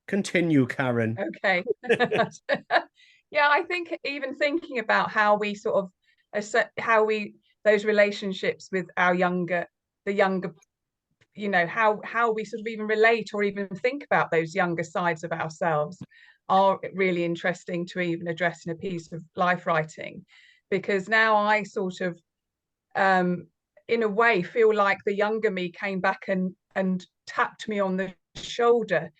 Continue, Karen. Okay. Yeah, I think even thinking about how we sort of how we those relationships with our the younger, how we sort of even relate or even think about those younger sides of ourselves are really interesting to even address in a piece of life writing, because now I sort of in a way feel like the younger me came back and tapped me on the shoulder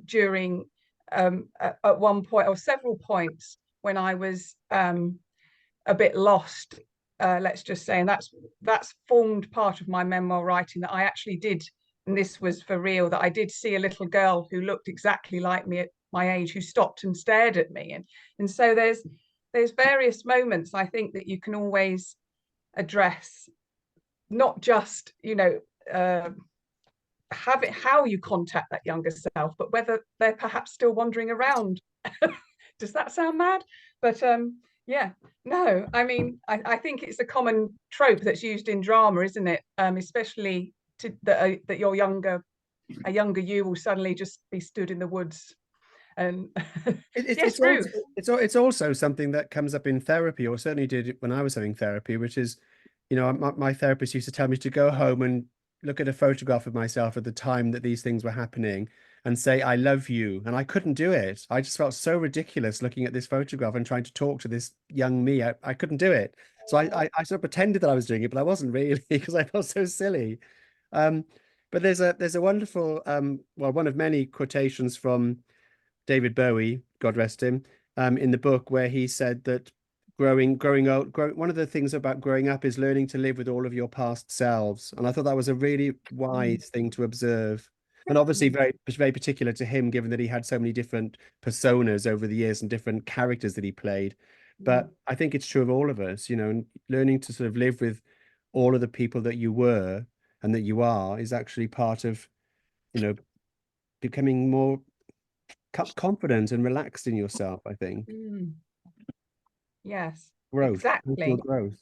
during at one point or several points when I was a bit lost, let's just say, and that's formed part of my memoir writing, that I actually did, and this was for real, that I did see a little girl who looked exactly like me at my age, who stopped and stared at me, and so there's various moments I think that you can always address, not just how you contact that younger self, but whether they're perhaps still wandering around. Does that sound mad? But yeah, no, I mean, I think it's a common trope that's used in drama, isn't it? Especially that you're younger, a younger you will suddenly just be stood in the woods. And yes, Ruth. It's also something that comes up in therapy, or certainly did when I was having therapy, which is, my therapist used to tell me to go home and look at a photograph of myself at the time that these things were happening and say, I love you. And I couldn't do it. I just felt so ridiculous looking at this photograph and trying to talk to this young me. I couldn't do it. So I sort of pretended that I was doing it, but I wasn't really because I felt so silly. Um, but there's a wonderful, well, one of many quotations from David Bowie, God rest him, in the book where he said that one of the things about growing up is learning to live with all of your past selves. And I thought that was a really wise thing to observe. And obviously very particular to him, given that he had so many different personas over the years and different characters that he played. But I think it's true of all of us, and learning to sort of live with all of the people that you were and that you are is actually part of, becoming more confident and relaxed in yourself, I think. Yes, Growth, personal exactly. growth.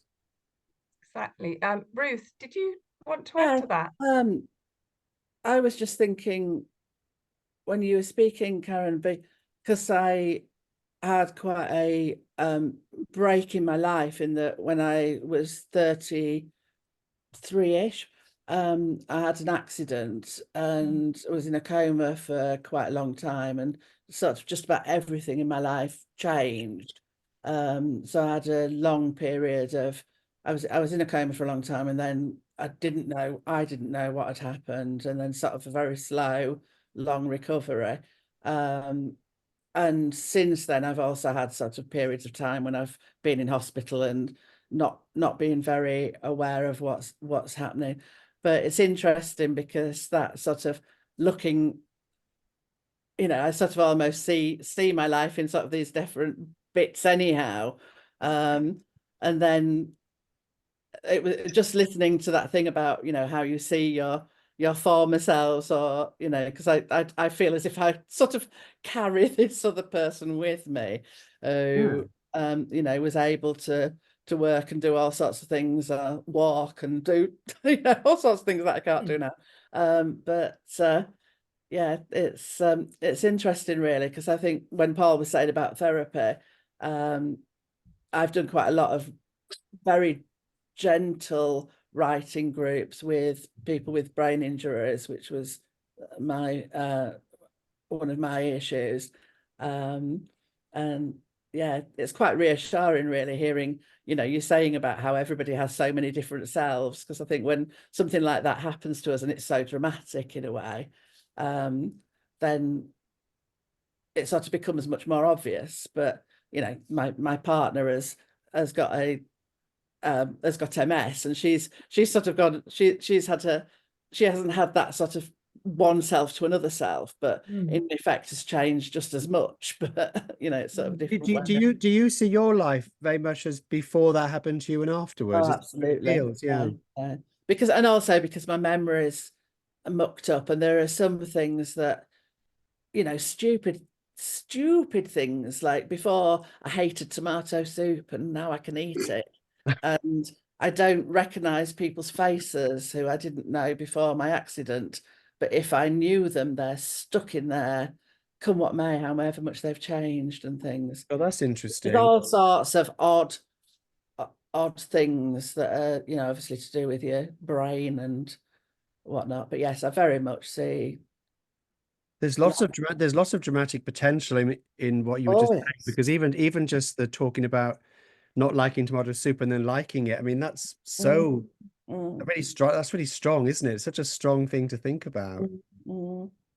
Exactly. Ruth, did you want to add Yeah, to that? I was just thinking when you were speaking, Karen, because I had quite a break in my life in that when I was 33-ish, I had an accident and I was in a coma for quite a long time, and sort of just about everything in my life changed. So I had a long period of I was in a coma for a long time, and then I didn't know what had happened, and then sort of a very slow, long recovery. And since then I've also had sort of periods of time when I've been in hospital and not being very aware of what's happening. But it's interesting because that sort of looking, I sort of almost see my life in sort of these different bits anyhow. And then it was just listening to that thing about, how you see your former selves, or, because I feel as if I sort of carry this other person with me who, was able to work and do all sorts of things, walk and do, all sorts of things that I can't do now. But yeah, it's interesting really, because I think when Paul was saying about therapy, I've done quite a lot of very gentle writing groups with people with brain injuries, which was my one of my issues. And yeah, it's quite reassuring really hearing, you saying about how everybody has so many different selves, because I think when something like that happens to us and it's so dramatic in a way, then it sort of becomes much more obvious. But my partner has got MS, and she's sort of gone, she hasn't had that sort of one self to another self, but in effect has changed just as much. But it's sort of different. Do you see your life very much as before that happened to you and afterwards? Oh, absolutely. Feels, yeah. Because, and also because my memories are mucked up, and there are some things that, stupid things, like before I hated tomato soup and now I can eat it. And I don't recognize people's faces who I didn't know before my accident, but if I knew them, they're stuck in there come what may, however much they've changed and things. Oh, that's There's interesting. all sorts of odd things that are, you know, obviously to do with your brain and whatnot. But yes, I very much see. There's lots of dramatic potential in what you were Oh just saying, yes. because even just the talking about not liking tomato soup and then liking it. I mean, that's so really strong. That's really strong, isn't it? It's such a strong thing to think about.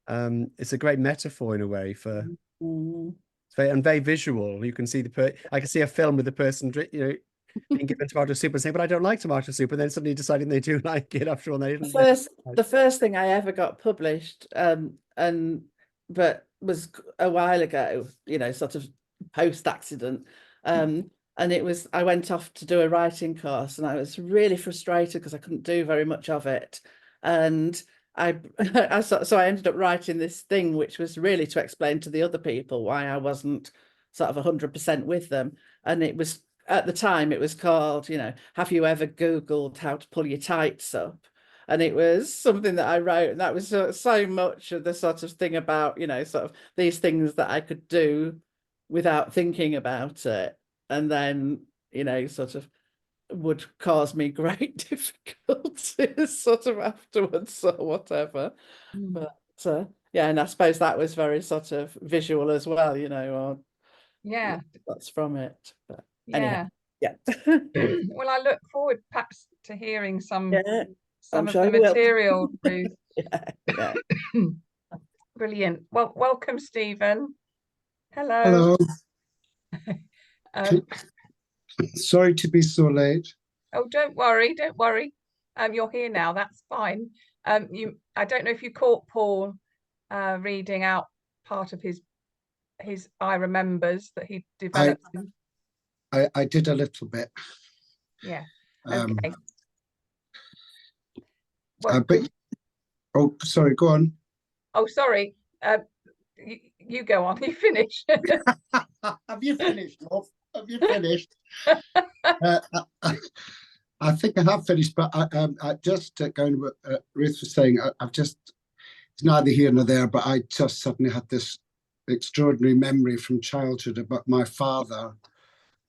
It's a great metaphor in a way for it's very, and very visual. You can see I can see a film with the person, you know, being given tomato soup and saying, "But I don't like tomato soup," and then suddenly deciding they do like it after all. They didn't. The first thing I ever got published, but was a while ago, you know, sort of post accident. And it was, I went off to do a writing course and I was really frustrated because I couldn't do very much of it. And so I ended up writing this thing, which was really to explain to the other people why I wasn't sort of 100% with them. And it was, at the time, it was called, you know, have you ever Googled how to pull your tights up? And it was something that I wrote, and that was so much of the sort of thing about, you know, sort of these things that I could do without thinking about it. And then, you know, sort of would cause me great difficulties sort of afterwards or whatever. But yeah, and I suppose that was very sort of visual as well, you know, or Yeah. that's from it. But Yeah. anyhow, yeah. Well, I look forward perhaps to hearing some I'm of sure the you will. material, Ruth. Yeah. Brilliant. Well, welcome, Stephen. Hello. Um, Sorry to be so late. oh, don't worry. You're here now. That's fine. I don't know if you caught Paul reading out part of his I Remembers that he developed. I did a little bit. Yeah. Okay. But oh, sorry, go on. Oh, sorry. You go on. You finish. Have you finished, love? Have you finished? I think I have finished, but I just going with Ruth was saying, I've just, it's neither here nor there, but I just suddenly had this extraordinary memory from childhood about my father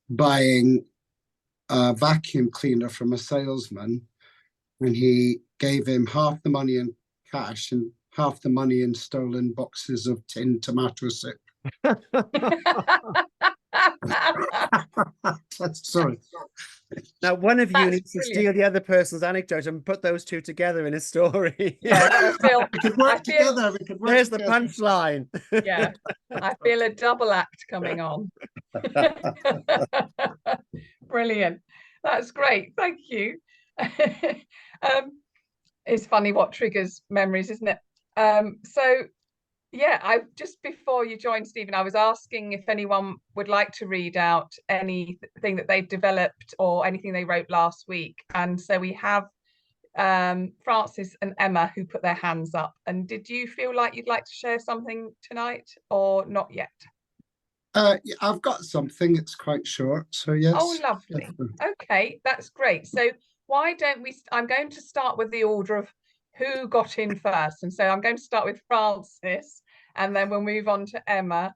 buying a vacuum cleaner from a salesman, and he gave him half the money in cash and half the money in stolen boxes of tin tomato soup. Sorry. Now, one of you That's needs to brilliant. steal the other person's anecdote and put those two together in a story. Yeah, We could work together. We could work There's together. the punchline. Yeah, I feel a double act coming on. Brilliant. That's great. Thank you. It's funny what triggers memories, isn't it? So yeah, I just before you joined, Stephen, I was asking if anyone would like to read out anything that they've developed or anything they wrote last week. And so we have Francis and Emma who put their hands up. And did you feel like you'd like to share something tonight or not yet? Yeah, I've got something. It's quite short, so yes. Oh, lovely. Okay, that's great. So why don't we, I'm going to start with the order of who got in first. And so I'm going to start with Francis, and then we'll move on to Emma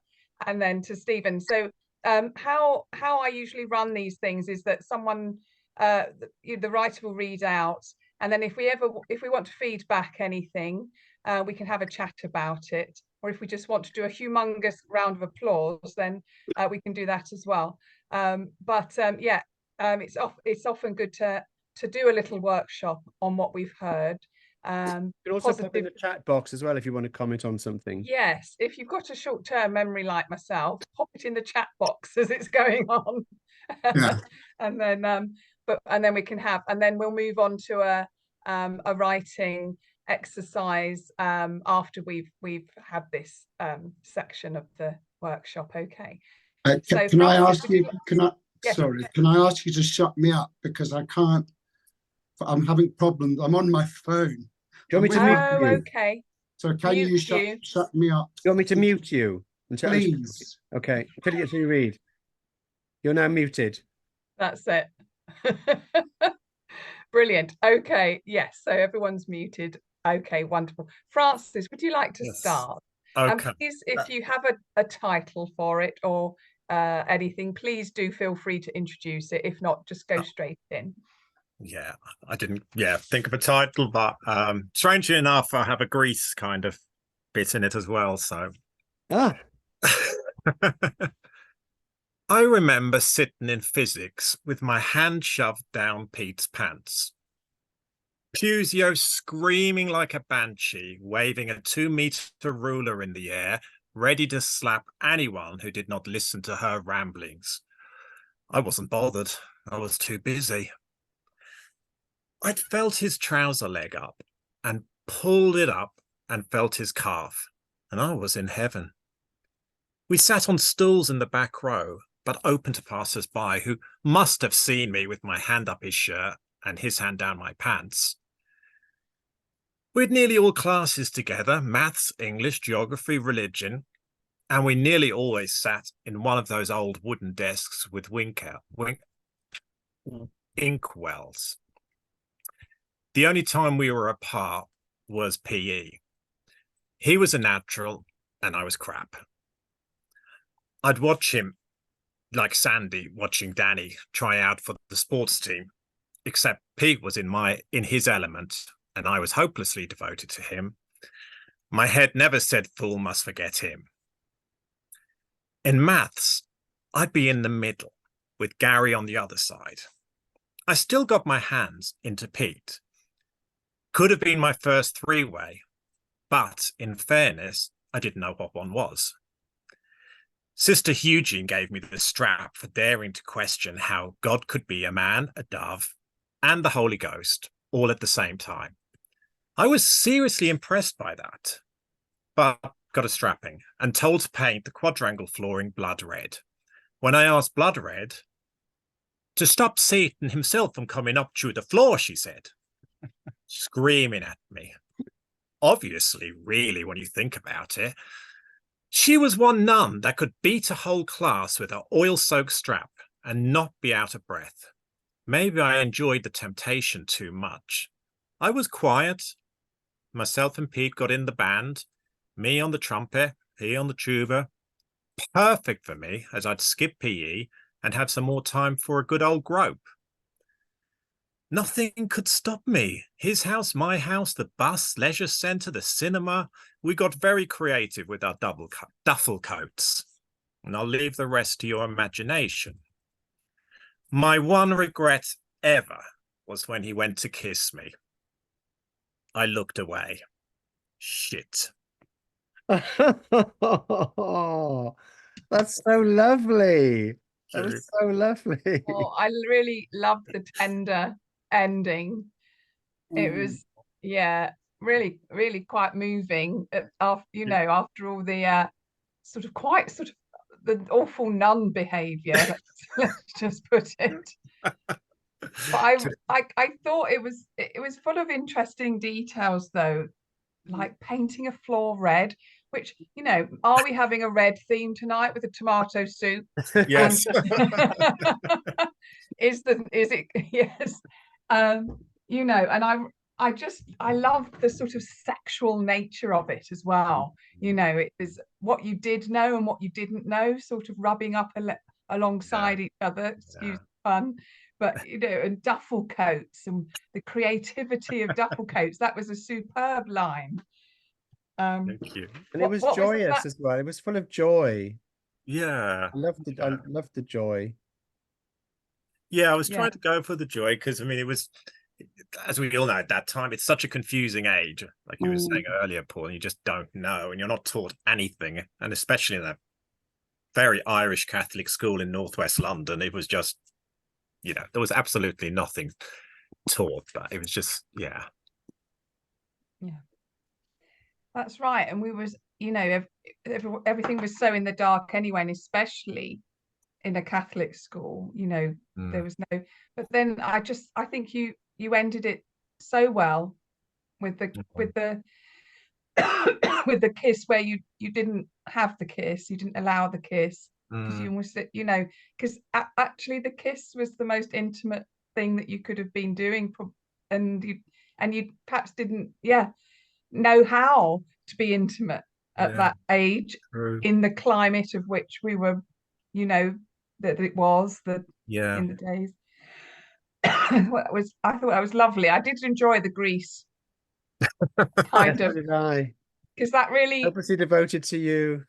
and then to Stephen. So how I usually run these things is that someone, the writer will read out, and then if we want to feed back anything, we can have a chat about it. Or if we just want to do a humongous round of applause, then we can do that as well. Yeah, it's often good to do a little workshop on what we've heard. You can also pop in the chat box as well if you want to comment on something. Yes, if you've got a short-term memory like myself, pop it in the chat box as it's going on. Yeah. And then we can have, and then we'll move on to a writing exercise after we've had this section of the workshop. Okay. So can I ask you? Yes. Sorry, can I ask you to shut me up because I can't? I'm having problems. I'm on my phone. Do you want me to mute you? Okay. So can you shut me up? Do you want me to mute you? Please. Okay, until you read. You're now muted. That's it. Brilliant. Okay. Yes. So everyone's muted. Okay. Wonderful. Francis, would you like to start? And Okay. please, if you have a title for it or anything, please do feel free to introduce it. If not, just go straight in. Yeah, I didn't think of a title, but strangely enough, I have a Greece kind of bit in it as well. So Ah, I remember sitting in physics with my hand shoved down Pete's pants. Pusio screaming like a banshee, waving a 2-meter ruler in the air, ready to slap anyone who did not listen to her ramblings. I wasn't bothered. I was too busy. I'd felt his trouser leg up and pulled it up and felt his calf, and I was in heaven. We sat on stools in the back row, but open to passers-by who must have seen me with my hand up his shirt and his hand down my pants. We'd nearly all classes together, maths, English, geography, religion, and we nearly always sat in one of those old wooden desks with inkwells. The only time we were apart was PE. He was a natural and I was crap. I'd watch him like Sandy watching Danny try out for the sports team, except Pete was in his element and I was hopelessly devoted to him. My head never said fool must forget him. In maths, I'd be in the middle with Gary on the other side. I still got my hands into Pete. Could have been my first three-way, but in fairness, I didn't know what one was. Sister Eugene gave me the strap for daring to question how God could be a man, a dove, and the Holy Ghost all at the same time. I was seriously impressed by that, but got a strapping and told to paint the quadrangle flooring blood red. When I asked blood red, to stop Satan himself from coming up through the floor, she said, screaming at me. Obviously, really, when you think about it, she was one nun that could beat a whole class with her oil-soaked strap and not be out of breath. Maybe I enjoyed the temptation too much. I was quiet. Myself and Pete got in the band, me on the trumpet, he on the tuba. Perfect for me, as I'd skip PE and have some more time for a good old grope. Nothing could stop me. His house, my house, the bus, leisure centre, the cinema. We got very creative with our duffel coats. And I'll leave the rest to your imagination. My one regret ever was when he went to kiss me. I looked away. Shit. oh, that's so lovely. That was so lovely. Oh, I really loved the tender ending. It was, yeah, really, really quite moving. After after all the sort of the awful nun behaviour. Let's just put it. But I thought it was full of interesting details though, like painting a floor red. Which, are we having a red theme tonight with a tomato soup? Yes. Is it yes? And I love the sort of sexual nature of it as well. It was what you did know and what you didn't know, sort of rubbing up alongside each other. Excuse the pun, but and duffel coats and the creativity of duffel coats. That was a superb line. Thank you. And it was joyous as well. It was full of joy. Yeah. I loved the joy. Yeah, I was trying to go for the joy because, I mean, it was, as we all know at that time, it's such a confusing age, like you were saying earlier, Paul, and you just don't know, and you're not taught anything. And especially in a very Irish Catholic school in Northwest London, it was just, there was absolutely nothing taught, but it was just, yeah. That's right. And we was, everything was so in the dark anyway, and especially in a Catholic school, there was no, but then I think you ended it so well with the with the with the kiss, where you didn't have the kiss, you didn't allow the kiss, because you almost because actually the kiss was the most intimate thing that you could have been doing, and you perhaps didn't know how to be intimate at Yeah. that age, True. in the climate of which we were, you know, that it was Yeah. in the days. I thought that was lovely. I did enjoy the Greece kind So of, did I. because that really Hopelessly devoted to you.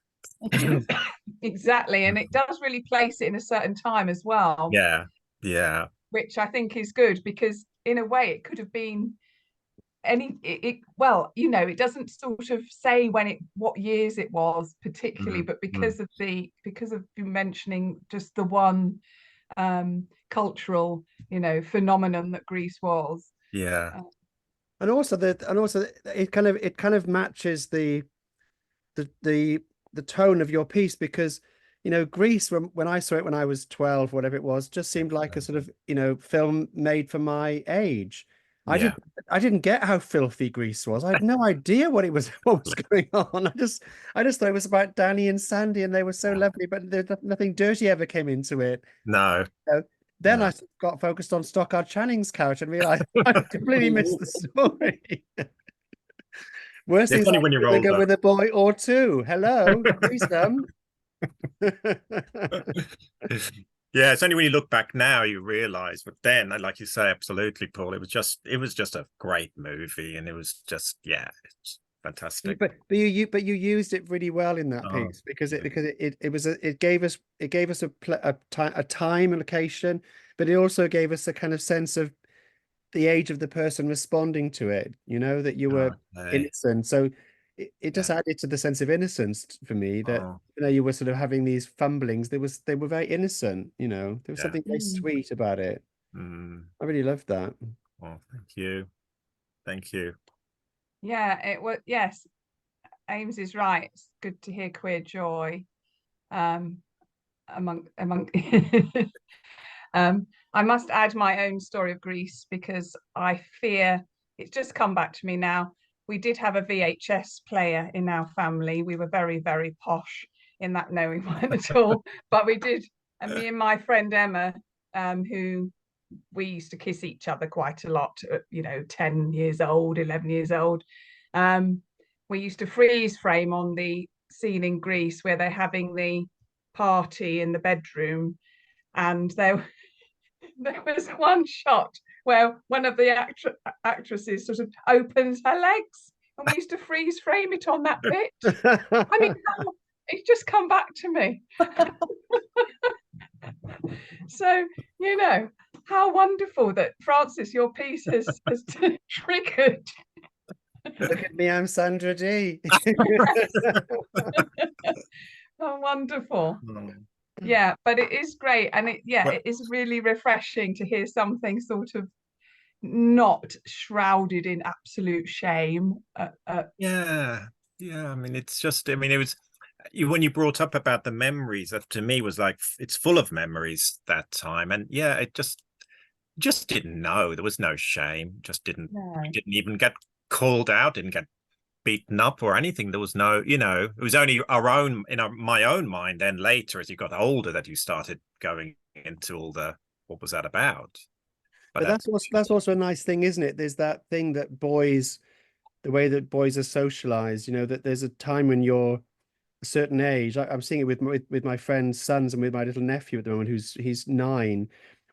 exactly, and it does really place it in a certain time as well, Yeah. Yeah. which I think is good, because in a way it could have been well, you know, it doesn't sort of say what years it was particularly, but because of you mentioning just the one cultural, you know, phenomenon that Greece was. Yeah. And also it kind of matches the tone of your piece, because you know Greece, when I saw it when I was 12, whatever it was, just seemed like a sort of, you know, film made for my age. Yeah. I didn't get how filthy Greece was. I had no idea what was going on. I just thought it was about Danny and Sandy, and they were so lovely, but nothing dirty ever came into it. No. So then No. I got focused on Stockard Channing's character and realized I completely missed the story. Worst It's thing's funny like when you're gonna go older. with a boy or two. Hello, threesome. Yeah, it's only when you look back now you realize, but then, like you say, absolutely, Paul, it was just a great movie, and it was just, yeah, it's fantastic. But you used it really well in that Oh, piece, because yeah. it gave us a time and location, but it also gave us a kind of sense of the age of the person responding to it, you know, that you were Okay. innocent. So it just Yeah. added to the sense of innocence for me, that Oh, you know, you were sort of having these fumblings. They were very innocent, you know, there was yeah. something very sweet about it. Mm. I really loved that. Well, thank you. Thank you. Yeah, it was, yes, Ames is right. It's good to hear queer joy among I must add my own story of Greece, because I fear it's just come back to me now. We did have a VHS player in our family. We were very, very posh in that knowing one at all, but we did. And me and my friend Emma, who we used to kiss each other quite a lot, you know, 10 years old, 11 years old. We used to freeze frame on the scene in Greece where they're having the party in the bedroom, and there was one shot where one of the actresses sort of opens her legs, and we used to freeze frame it on that bit. I mean, it's just come back to me. So, you know, how wonderful that, Francis, your piece has triggered. Look at me, I'm Sandra D. Oh, wonderful. Mm. Yeah, but it is great, and Well, it is really refreshing to hear something sort of not shrouded in absolute shame. yeah. Yeah. I mean, it's just, I mean, it was when you brought up about the memories, that to me was like, it's full of memories that time. And yeah, it just didn't know. There was no shame. Just didn't, No. we didn't even get called out, didn't get beaten up or anything. There was no, you know, it was only my own mind then later as you got older that you started going into all the, what was that about? But that's also a nice thing, isn't it? There's that thing that the way that boys are socialized, you know, that there's a time when you're a certain age. I'm seeing it with my friend's sons and with my little nephew at the moment, he's 9,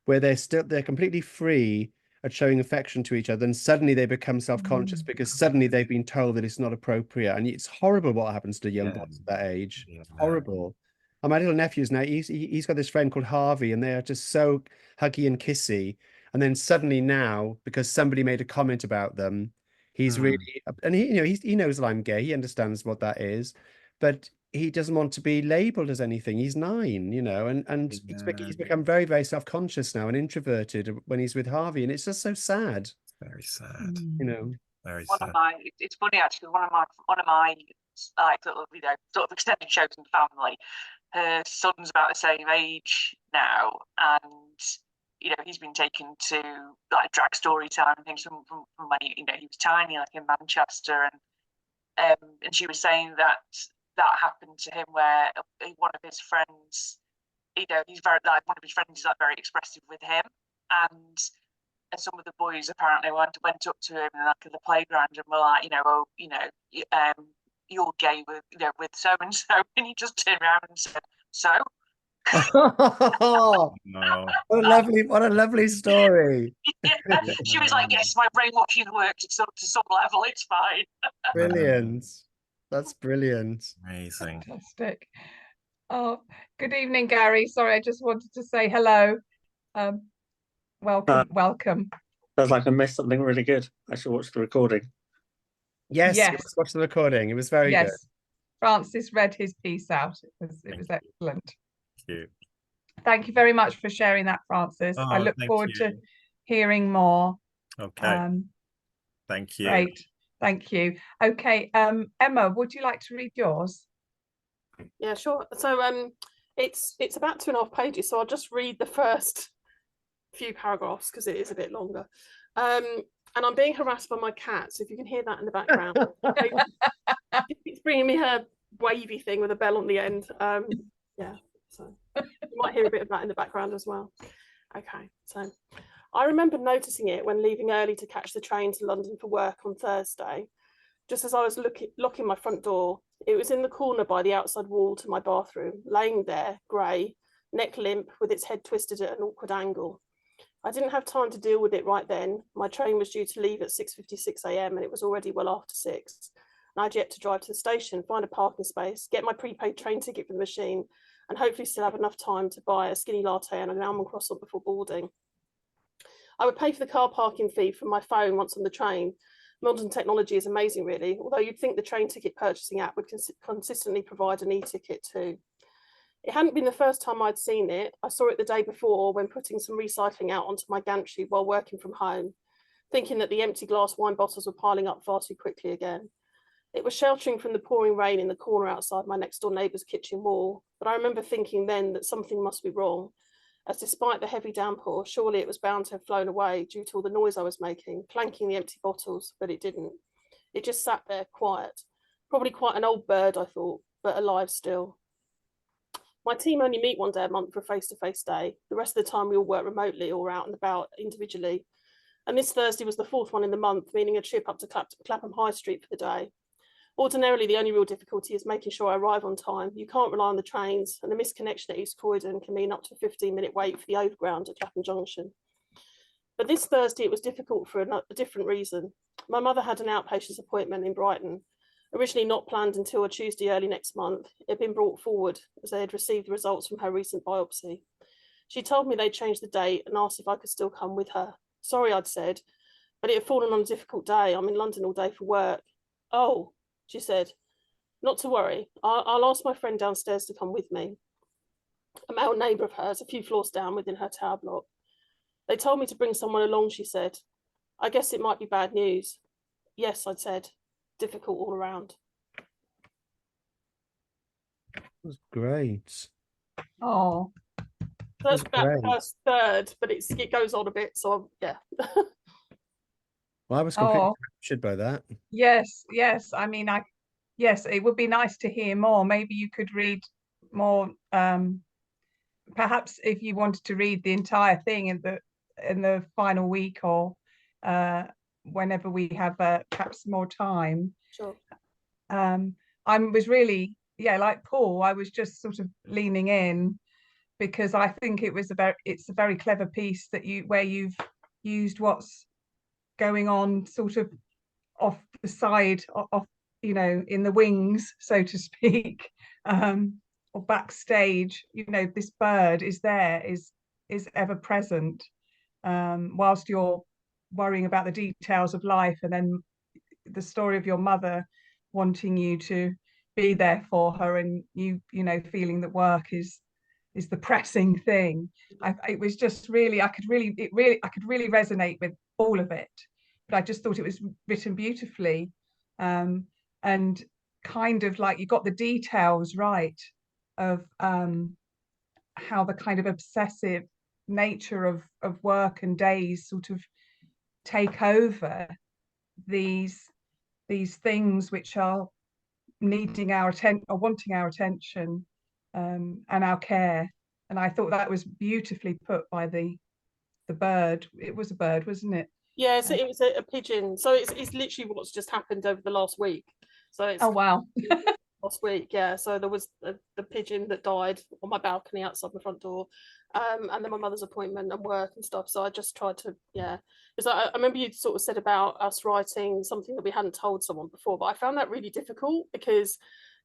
where they're completely free at showing affection to each other, and suddenly they become self-conscious because suddenly they've been told that it's not appropriate, and it's horrible what happens to young boys at that age. Yeah. It's horrible. And my little nephew's now he's got this friend called Harvey, and they are just so huggy and kissy. And then suddenly now, because somebody made a comment about them, he's really, and he, you know, he knows that I'm gay. He understands what that is, but he doesn't want to be labeled as anything. He's 9, you know, and he's become very, very self-conscious now and introverted when he's with Harvey, and it's just so sad, Very sad. you know. Very One sad. of my, it's funny actually, one of my like sort of, you know, sort of extended chosen family, her son's about the same age now, and you know, he's been taken to like drag story time and things from when he, you know, he was tiny, like in Manchester, and she was saying that happened to him where one of his friends, you know, he's very, like, one of his friends is like very expressive with him, and some of the boys apparently went up to him in like the playground and were like, you know, oh, you know, you're gay with, you know, with so and so, and he just turned around and said, so. Oh, No. what a lovely story. Yeah. She was like, yes, my brainwashing worked to some level, it's fine. Brilliant. That's brilliant. Amazing. Fantastic. Oh, good evening, Gary. Sorry, I just wanted to say hello. Welcome. Sounds like I missed something really good. I should watch the recording. Yes, Yes. let's watch the recording. It was very good. Yes, Francis read his piece out. It was excellent. Thank you. Thank you very much for sharing that, Francis. I Oh, look thank forward to you. hearing more. Okay. Thank you. Great. Thank you. Okay, Emma, would you like to read yours? Yeah, sure. So it's about 2.5 pages, so I'll just read the first few paragraphs because it is a bit longer. And I'm being harassed by my cat, so if you can hear that in the background, it's bringing me her wavy thing with a bell on the end. Yeah, so you might hear a bit of that in the background as well. Okay, so I remember noticing it when leaving early to catch the train to London for work on Thursday. Just as I was locking my front door, it was in the corner by the outside wall to my bathroom, laying there, grey, neck limp, with its head twisted at an awkward angle. I didn't have time to deal with it right then. My train was due to leave at 6:56 a.m. and it was already well after 6. And I'd yet to drive to the station, find a parking space, get my prepaid train ticket for the machine, and hopefully still have enough time to buy a skinny latte and an almond croissant before boarding. I would pay for the car parking fee from my phone once on the train. Modern technology is amazing, really, although you'd think the train ticket purchasing app would consistently provide an e-ticket too. It hadn't been the first time I'd seen it. I saw it the day before when putting some recycling out onto my gantry while working from home, thinking that the empty glass wine bottles were piling up far too quickly again. It was sheltering from the pouring rain in the corner outside my next door neighbour's kitchen wall, but I remember thinking then that something must be wrong, as despite the heavy downpour, surely it was bound to have flown away due to all the noise I was making, clanking the empty bottles, but it didn't. It just sat there quiet. Probably quite an old bird, I thought, but alive still. My team only meet one day a month for a face-to-face day. The rest of the time we all work remotely or out and about individually. And this Thursday was the 4th one in the month, meaning a trip up to Clapham High Street for the day. Ordinarily, the only real difficulty is making sure I arrive on time. You can't rely on the trains, and a misconnection at East Croydon can mean up to a 15-minute wait for the overground at Clapham Junction. But this Thursday, it was difficult for a different reason. My mother had an outpatients appointment in Brighton, originally not planned until a Tuesday early next month. It had been brought forward as they had received the results from her recent biopsy. She told me they'd changed the date and asked if I could still come with her. Sorry, I'd said, but it had fallen on a difficult day. I'm in London all day for work. Oh, she said, not to worry. I'll ask my friend downstairs to come with me. A male neighbour of hers, a few floors down within her tower block. They told me to bring someone along, she said. I guess it might be bad news. Yes, I'd said. Difficult all around. That was great. Oh, That's about great. the first third, but it goes on a bit, so yeah. Well, I was completely oh, captured by that. yes, yes. I mean, yes, it would be nice to hear more. Maybe you could read more. Perhaps if you wanted to read the entire thing in the final week or whenever we have perhaps more time. Sure. I was really, like Paul, I was just sort of leaning in because I think it's a very clever piece where you've used what's going on sort of off the side, off, in the wings, so to speak, or backstage. This bird is there, is ever present, whilst you're worrying about the details of life, and then the story of your mother wanting you to be there for her, and you feeling that work is the pressing thing. It was just really, I could really resonate with all of it, but I just thought it was written beautifully, and kind of like you got the details right of how the kind of obsessive nature of work and days sort of take over these things which are needing our attention or wanting our attention, and our care. And I thought that was beautifully put by the bird. It was a bird, wasn't it? Yeah, so it was a pigeon. So it's literally what's just happened over the last week. So it's Oh wow. last week, yeah. So there was the pigeon that died on my balcony outside my front door, and then my mother's appointment and work and stuff. So I just tried to, yeah. Because I remember you sort of said about us writing something that we hadn't told someone before, but I found that really difficult because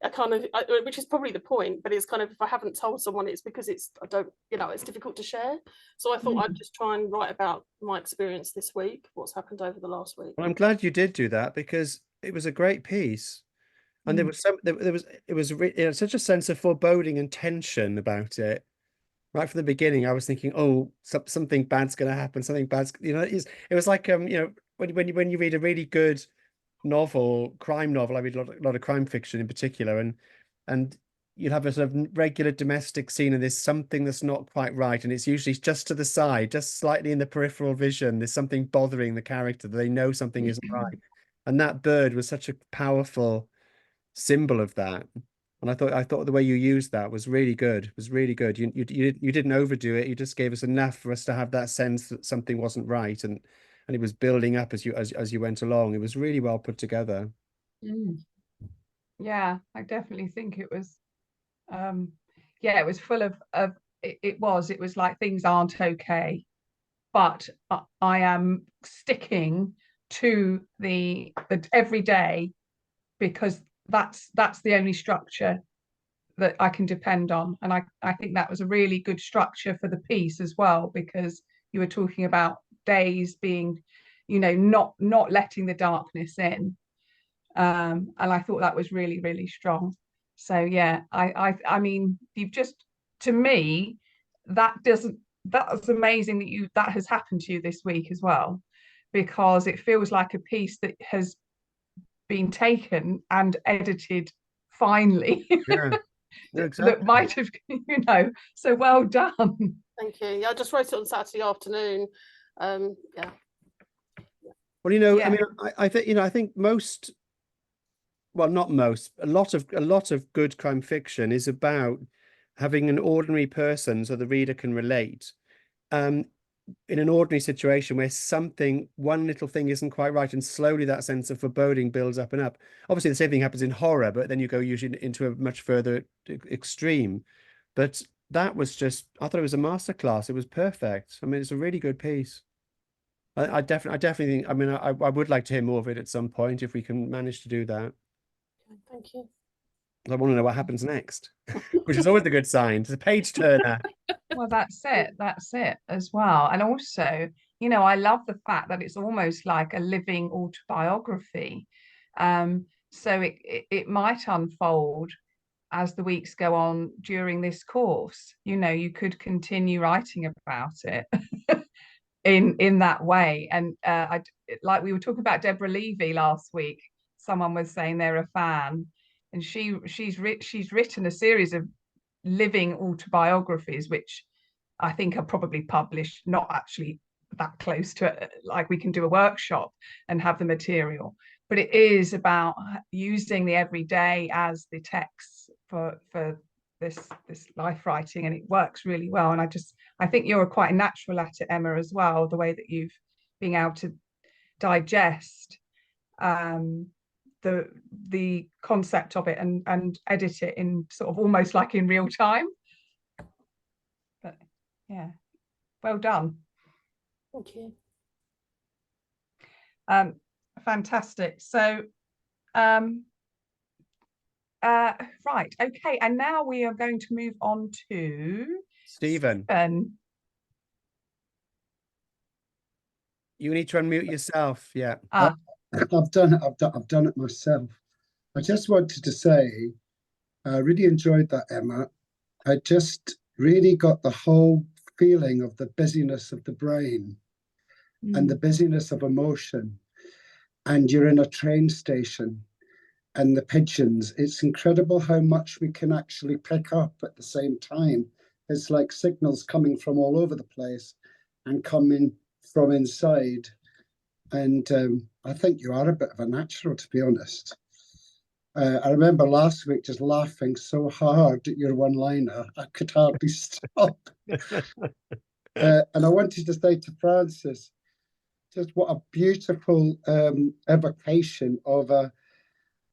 I kind of, which is probably the point, but it's kind of, if I haven't told someone, it's because I don't, it's difficult to share. So I thought I'd just try and write about my experience this week, what's happened over the last week. Well, I'm glad you did do that because it was a great piece. And there was such a sense of foreboding and tension about it. Right from the beginning, I was thinking, oh, something bad's going to happen. Something bad's, it was like, when you read a really good novel, crime novel, I read a lot of crime fiction in particular, and you'll have a sort of regular domestic scene and there's something that's not quite right. And it's usually just to the side, just slightly in the peripheral vision. There's something bothering the character that they know something isn't right. And that bird was such a powerful symbol of that. And I thought the way you used that was really good. It was really good. You didn't overdo it. You just gave us enough for us to have that sense that something wasn't right, and it was building up as you went along. It was really well put together. Yeah, I definitely think it was. Yeah, it was full of it was like things aren't okay, but I am sticking to the everyday because that's the only structure that I can depend on. And I think that was a really good structure for the piece as well, because you were talking about days being, not letting the darkness in. And I thought that was really, really strong. So yeah, I mean, you've just, to me, that was amazing that has happened to you this week as well, because it feels like a piece that has been taken and edited finely. Yeah, exactly. That might have, so well done. Thank you. Yeah, I just wrote it on Saturday afternoon. Yeah. Well, I mean, I think, I think most, well, not most, a lot of good crime fiction is about having an ordinary person so the reader can relate. In an ordinary situation where one little thing isn't quite right, and slowly that sense of foreboding builds up and up. Obviously, the same thing happens in horror, but then you go usually into a much further extreme. But that was I thought it was a masterclass. It was perfect. I mean, it's a really good piece. I definitely think, I mean, I would like to hear more of it at some point if we can manage to do that. Thank you. I want to know what happens next, which is always a good sign. It's a page turner. Well, that's it as well. And also, I love the fact that it's almost like a living autobiography. So it might unfold as the weeks go on during this course. You could continue writing about it in that way. And like we were talking about Deborah Levy last week, someone was saying they're a fan, and she's written a series of living autobiographies, which I think are probably published, not actually that close to it, like we can do a workshop and have the material, but it is about using the everyday as the text for this life writing, and it works really well. And I think you're quite a natural at it, Emma, as well, the way that you've been able to digest the concept of it and edit it in sort of almost like in real time. But yeah, well done. Thank you. Fantastic. So right, okay, and now we are going to move on to Stephen. You need to unmute yourself. Yeah. I've done it myself. I just wanted to say, I really enjoyed that, Emma. I just really got the whole feeling of the busyness of the brain and the busyness of emotion. And you're in a train station and the pigeons. It's incredible how much we can actually pick up at the same time. It's like signals coming from all over the place and coming from inside. And I think you are a bit of a natural, to be honest. I remember last week just laughing so hard at your one-liner, I could hardly stop. And I wanted to say to Francis, just what a beautiful evocation of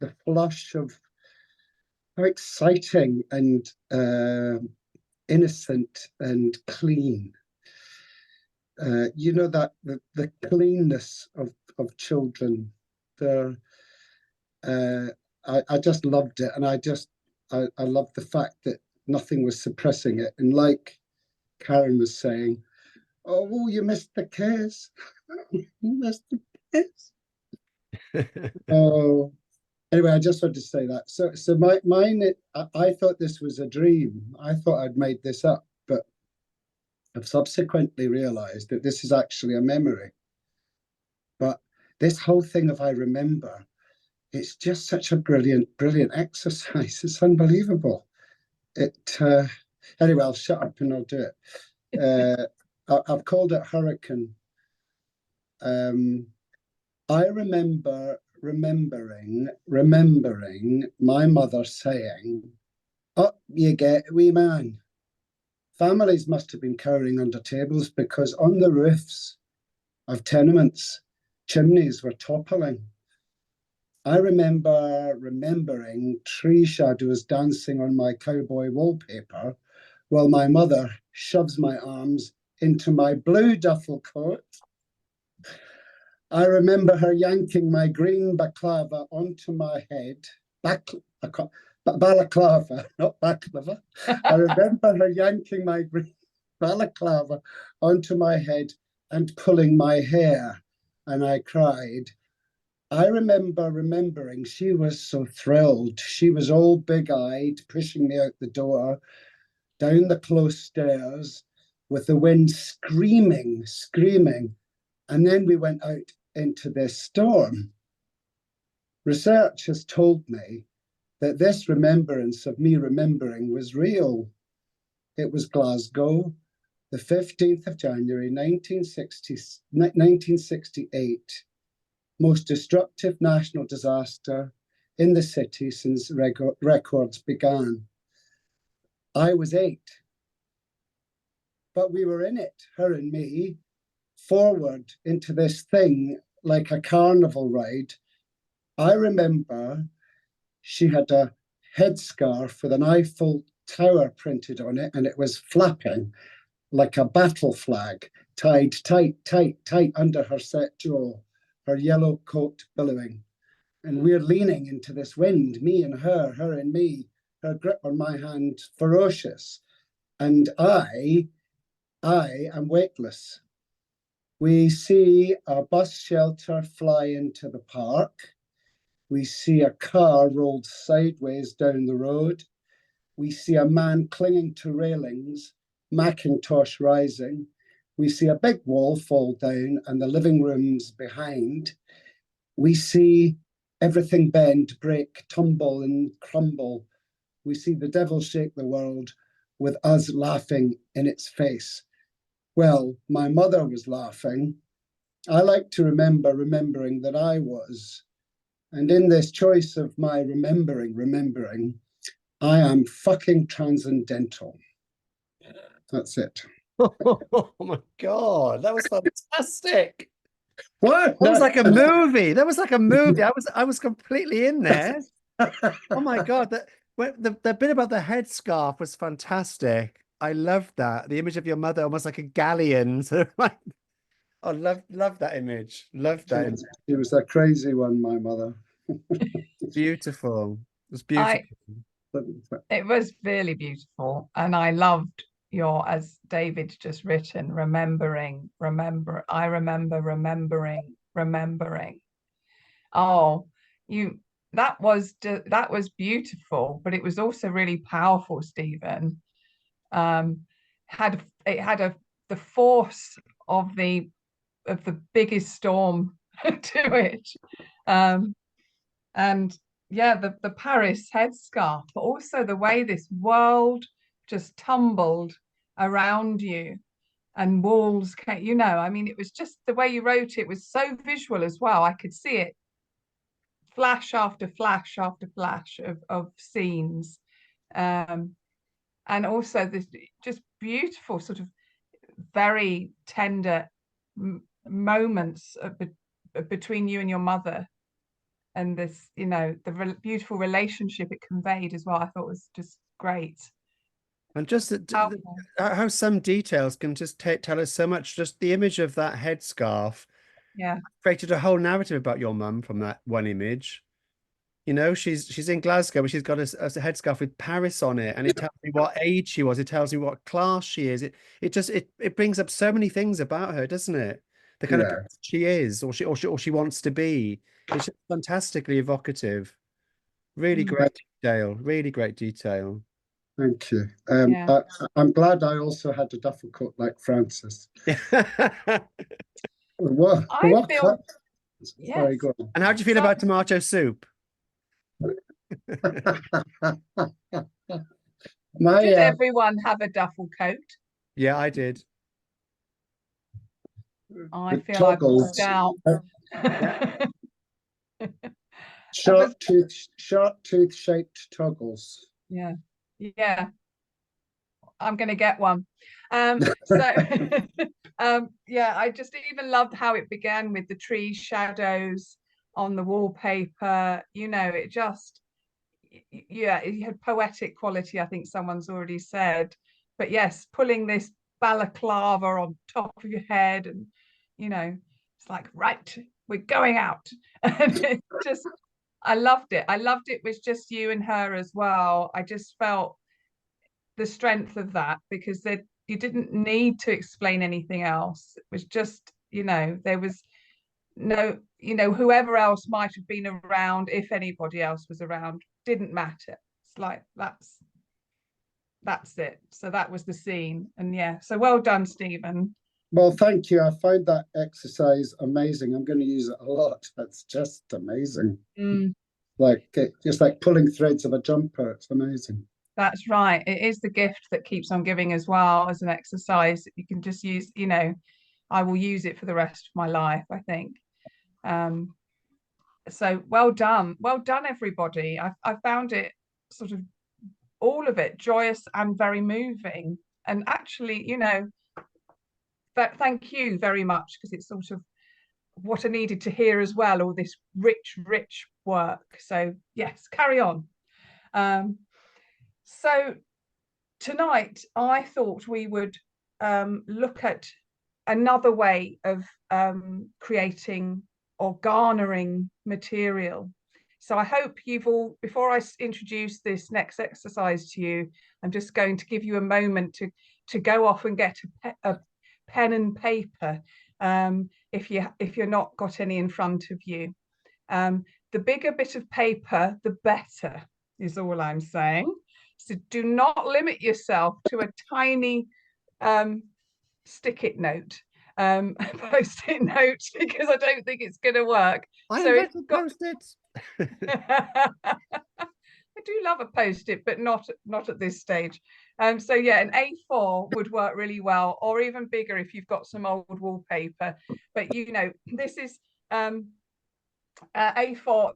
the flush of how exciting and innocent and clean. You know, that the cleanness of children. The I just loved it, and I loved the fact that nothing was suppressing it. And like Karen was saying, oh, you missed the kiss. You missed the kiss. Oh, anyway, I just wanted to say that. So mine. I thought this was a dream. I thought I'd made this up, but I've subsequently realised that this is actually a memory. But this whole thing of I remember, it's just such a brilliant exercise. It's unbelievable. Anyway, I'll shut up and I'll do it. I've called it Hurricane. I remember remembering my mother saying, "Up you get, wee man." Families must have been cowering under tables because on the roofs of tenements, chimneys were toppling. I remember remembering tree shadows dancing on my cowboy wallpaper while my mother shoves my arms into my blue duffel coat. I remember her yanking my green baklava onto my head. Balaclava, not baklava. I remember her yanking my green balaclava onto my head and pulling my hair, and I cried. I remember remembering she was so thrilled. She was all big-eyed, pushing me out the door, down the close stairs, with the wind screaming. And then we went out into this storm. Research has told me that this remembrance of me remembering was real. It was Glasgow, the 15th of January, 1968. Most destructive national disaster in the city since records began. I was 8, but we were in it, her and me, forward into this thing like a carnival ride. I remember she had a headscarf with an Eiffel Tower printed on it, and it was flapping like a battle flag, tied tight under her set jaw, her yellow coat billowing. And we're leaning into this wind, me and her and me, her grip on my hand ferocious. And I am weightless. We see a bus shelter fly into the park. We see a car rolled sideways down the road. We see a man clinging to railings, Macintosh rising. We see a big wall fall down and the living rooms behind. We see everything bend, break, tumble, and crumble. We see the devil shake the world with us laughing in its face. Well, my mother was laughing. I like to remembering that I was. And in this choice of my remembering, I am fucking transcendental. That's it. Oh my God, that was fantastic. What? That was like a movie. That was like a movie. I was completely in there. Oh my God, the bit about the headscarf was fantastic. I loved that. The image of your mother almost like a galleon. Sort of like, oh, love that image. Love that image. She was a crazy one, my mother. Beautiful. It was beautiful. It was really beautiful, and I loved your, as David just written, I remember remembering. Oh, that was beautiful, but it was also really powerful, Stephen. The force of the biggest storm to it. And yeah, the Paris headscarf, but also the way this world just tumbled around you and walls came, I mean, it was just the way you wrote it was so visual as well. I could see it flash after flash after flash of scenes. And also this just beautiful sort of very tender moments between you and your mother. and this, you know, the beautiful relationship it conveyed as well, I thought was just great. And just Powerful. how some details can just tell us so much. Just the image of that headscarf Yeah, created a whole narrative about your mum from that one image. You know, she's in Glasgow, but she's got a headscarf with Paris on it, and it tells me what age she was. It tells me what class she is. It brings up so many things about her, doesn't it? The kind of Yeah, person she is, or she wants to be. It's just fantastically evocative. Really Mm. great detail. Really great detail. thank you. Yeah. I'm glad I also had a duffel coat like Francis. What? I feel, Sorry, yes. go on. And how do you feel So- about tomato soup? My Did everyone have a duffel coat? Yeah, I did. I with feel I've toggles, walked out. sharp tooth shaped toggles. Yeah, yeah. I'm going to get one. So, yeah, I just even loved how it began with the tree shadows on the wallpaper. You know, it just, yeah, it had poetic quality, I think someone's already said. But yes, pulling this balaclava on top of your head, and, you know, it's like, right, we're going out. And it just, I loved it. I loved it was just you and her as well. I just felt the strength of that, because you didn't need to explain anything else. It was just, you know, there was no, you know, whoever else might have been around, if anybody else was around, didn't matter. It's like that's it. So that was the scene. And yeah, so well done, Stephen. Well, thank you. I find that exercise amazing. I'm going to use it a lot. That's just amazing. Like just like pulling threads of a jumper. It's amazing. That's right. It is the gift that keeps on giving as well, as an exercise that you can just use, you know. I will use it for the rest of my life, I think. So well done everybody. I found it sort of, all of it, joyous and very moving, and actually, you know, thank you very much, because it's sort of what I needed to hear as well, all this rich work. So yes, carry on. So tonight I thought we would look at another way of creating or garnering material. So I hope you've all, before I introduce this next exercise to you, I'm just going to give you a moment to go off and get a pen and paper, if you're not got any in front of you. The bigger bit of paper, the better, is all I'm saying. So do not limit yourself to a tiny stick-it note, post-it note, because I don't think it's going to work. I So invented Post-its. I do love a post-it, but not at this stage. So yeah, an A4 would work really well, or even bigger if you've got some old wallpaper. But you know, this is A4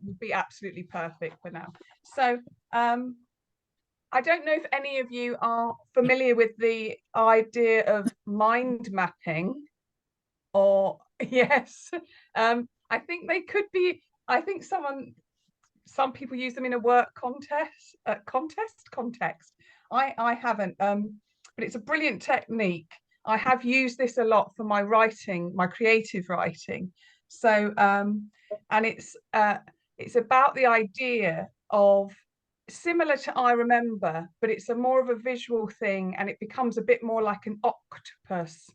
would be absolutely perfect for now. So I don't know if any of you are familiar with the idea of mind mapping, or yes, I think they could be. I think some people use them in a work context. I haven't, but it's a brilliant technique. I have used this a lot for my writing, my creative writing. So and it's about the idea of, similar to I Remember, but it's a more of a visual thing, and it becomes a bit more like an octopus,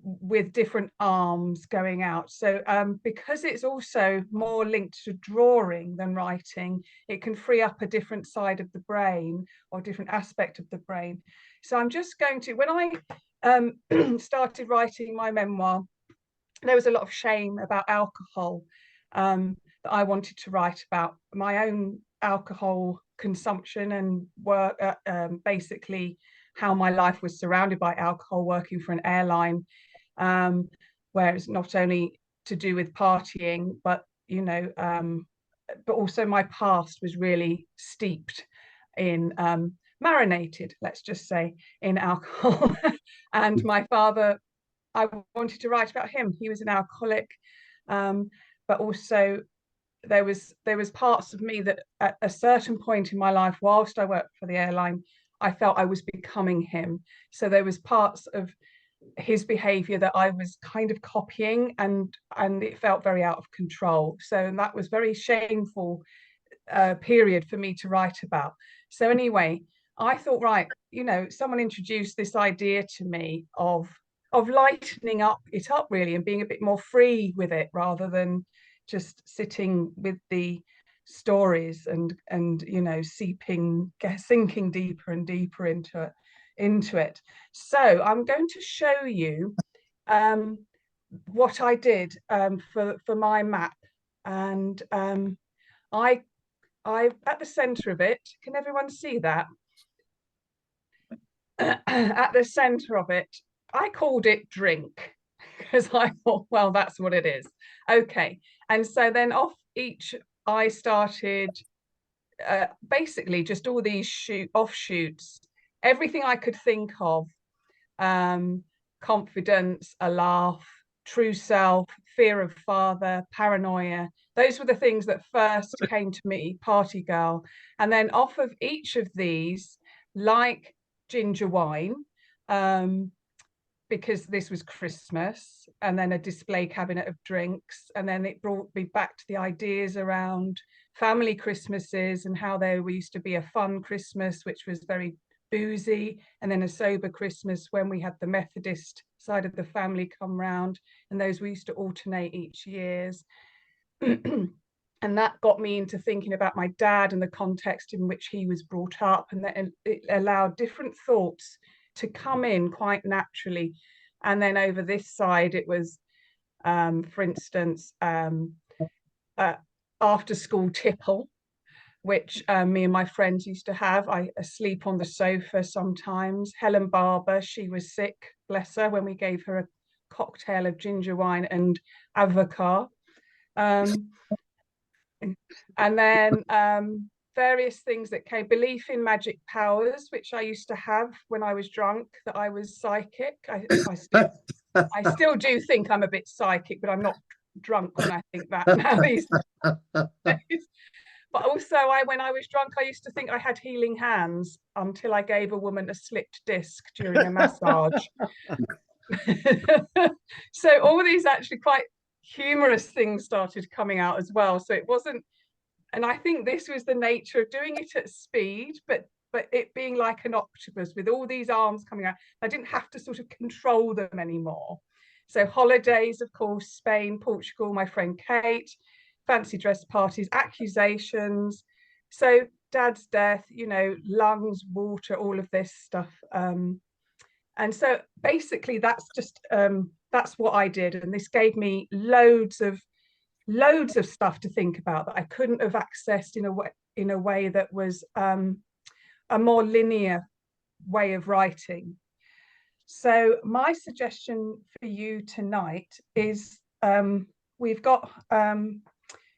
with different arms going out. So because it's also more linked to drawing than writing, it can free up a different side of the brain, or different aspect of the brain. So I'm just going to, when I started writing my memoir, there was a lot of shame about alcohol, that I wanted to write about my own alcohol consumption and work, basically how my life was surrounded by alcohol, working for an airline, where it's not only to do with partying, but you know, but also my past was really steeped in, marinated, let's just say, in alcohol. And my father, I wanted to write about him. He was an alcoholic, but also there was parts of me that at a certain point in my life, whilst I worked for the airline, I felt I was becoming him. So there was parts of his behavior that I was kind of copying, and it felt very out of control. So that was very shameful period for me to write about. So anyway, I thought, right, you know, someone introduced this idea to me of lightening it up really, and being a bit more free with it, rather than just sitting with the stories and you know, sinking deeper and deeper into it. So I'm going to show you what I did for my map, and I at the center of it, can everyone see that? At the center of it, I called it drink, because I thought, well, that's what it is. Okay. And so then off each, I started basically just all these offshoots, everything I could think of, confidence, a laugh, true self, fear of father, paranoia. Those were the things that first came to me, party girl. And then off of each of these, like ginger wine, because this was Christmas, and then a display cabinet of drinks. And then it brought me back to the ideas around family Christmases and how there used to be a fun Christmas, which was very boozy, and then a sober Christmas when we had the Methodist side of the family come round, and those we used to alternate each years. And that got me into thinking about my dad and the context in which he was brought up, and that it allowed different thoughts to come in quite naturally. And then over this side, it was, for instance, after school tipple, which me and my friends used to have. I sleep on the sofa sometimes. Helen Barber, she was sick, bless her, when we gave her a cocktail of ginger wine and avocado. And then various things that came, belief in magic powers, which I used to have when I was drunk, that I was psychic. I still do think I'm a bit psychic, but I'm not drunk when I think that now these days. But also, when I was drunk, I used to think I had healing hands until I gave a woman a slipped disc during a massage. So all these actually quite humorous things started coming out as well. So it wasn't, and I think this was the nature of doing it at speed, but it being like an octopus with all these arms coming out. I didn't have to sort of control them anymore. So holidays, of course, Spain, Portugal, my friend Kate, fancy dress parties, accusations. So dad's death, you know, lungs, water, all of this stuff. And so basically that's just, that's what I did. And this gave me loads of stuff to think about that I couldn't have accessed in a way that was a more linear way of writing. So my suggestion for you tonight is, we've got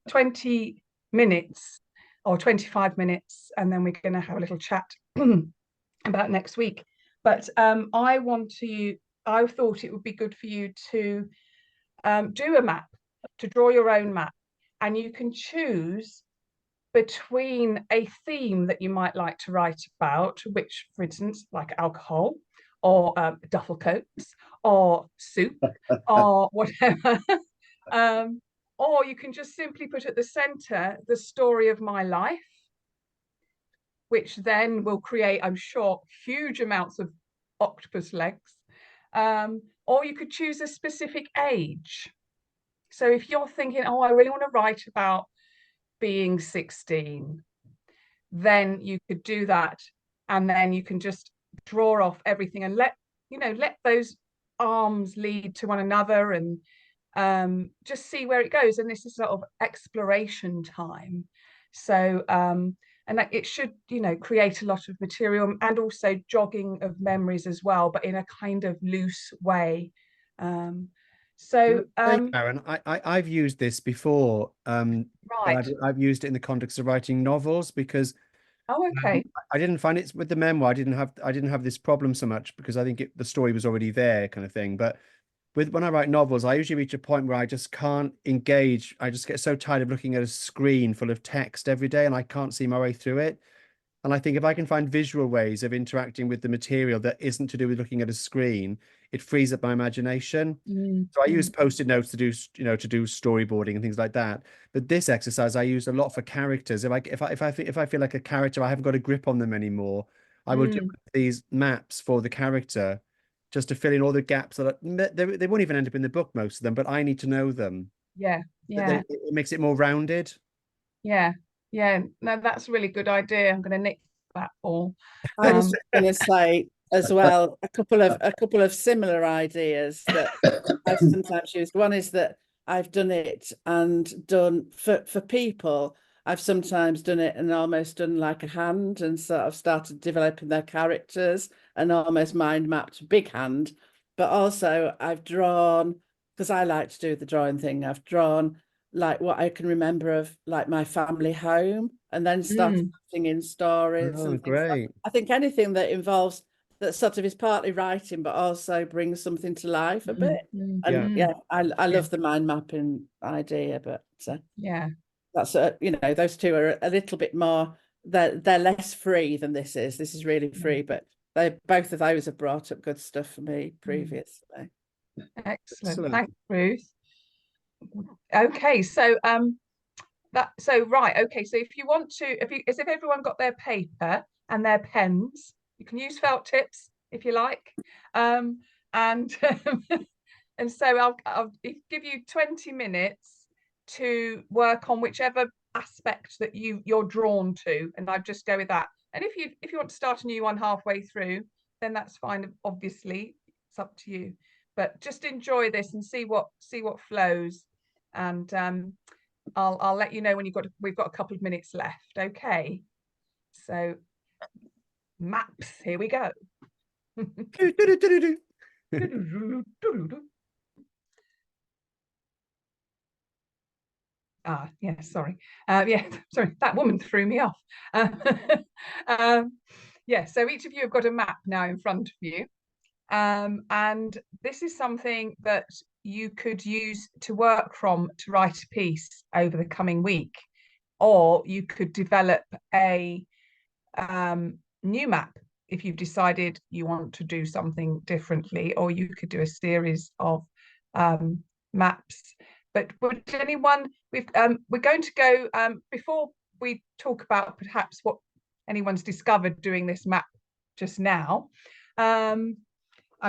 20 minutes or 25 minutes, and then we're going to have a little chat about next week. But I thought it would be good for you to do a map, to draw your own map, and you can choose between a theme that you might like to write about, which, for instance, like alcohol, or duffel coats, or soup, or whatever. Or you can just simply put at the center the story of my life, which then will create, I'm sure, huge amounts of octopus legs. Or you could choose a specific age. So if you're thinking, oh, I really want to write about being 16, then you could do that. And then you can just draw off everything and let those arms lead to one another, and just see where it goes. And this is sort of exploration time. So and that it should, create a lot of material, and also jogging of memories as well, but in a kind of loose way. So Karen, I've used this before. right. I've used it in the context of writing novels, because okay. I didn't find it with the memoir. I didn't have this problem so much, because I think the story was already there, kind of thing. But when I write novels, I usually reach a point where I just can't engage. I just get so tired of looking at a screen full of text every day, and I can't see my way through it. And I think if I can find visual ways of interacting with the material that isn't to do with looking at a screen, it frees up my imagination. So I use post-it notes to do, to do storyboarding and things like that. But this exercise I use a lot for characters. If I feel like a character, I haven't got a grip on them anymore, I will do these maps for the character just to fill in all the gaps that they won't even end up in the book, most of them, but I need to know them. Yeah, yeah. It makes it more rounded. Yeah, yeah. No, that's a really good idea. I'm going to nick that, Paul. I was going to say as well a couple of similar ideas that I've sometimes used. One is that I've done it and done for people. I've sometimes done it and almost done like a hand and sort of started developing their characters and almost mind mapped big hand. But also I've drawn, because I like to do the drawing thing, I've drawn like what I can remember of like my family home and then started putting in stories Oh, and things great. I think anything that involves that sort of is partly writing but also brings something to life a bit. And yeah, I love the mind mapping idea, but yeah, that's those two are a little bit more, they're less free than this is. This is really free, but they both of those have brought up good stuff for me previously. Excellent. Thanks, Ruth. Okay, so right, so if you want to, if everyone got their paper and their pens, you can use felt tips if you like, and and so I'll give you 20 minutes to work on whichever aspect that you're drawn to, and I'd just go with that. And if you want to start a new one halfway through, then that's fine. Obviously, it's up to you. But just enjoy this and see what flows, and I'll let you know when we've got a couple of minutes left. Okay. So maps, here we go. Yeah, sorry. Yeah, sorry, that woman threw me off. Yeah, so each of you have got a map now in front of you. And this is something that you could use to work from to write a piece over the coming week, or you could develop a new map if you've decided you want to do something differently, or you could do a series of maps. But would anyone, we're going to go, before we talk about perhaps what anyone's discovered doing this map just now, I'm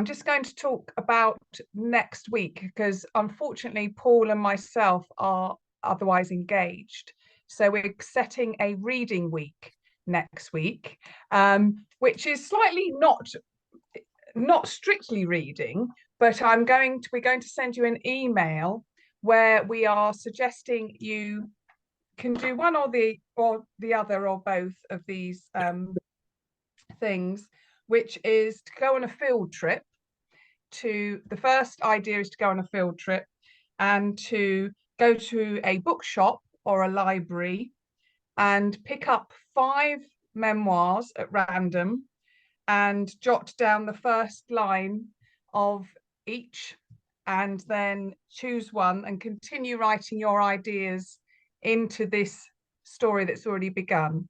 just going to talk about next week, because unfortunately Paul and myself are otherwise engaged. So we're setting a reading week next week, which is slightly not strictly reading, but we're going to send you an email where we are suggesting you can do one or the other or both of these things, which is to go on a field trip. The first idea is to go on a field trip and to go to a bookshop or a library and pick up 5 memoirs at random and jot down the first line of each, and then choose one and continue writing your ideas into this story that's already begun.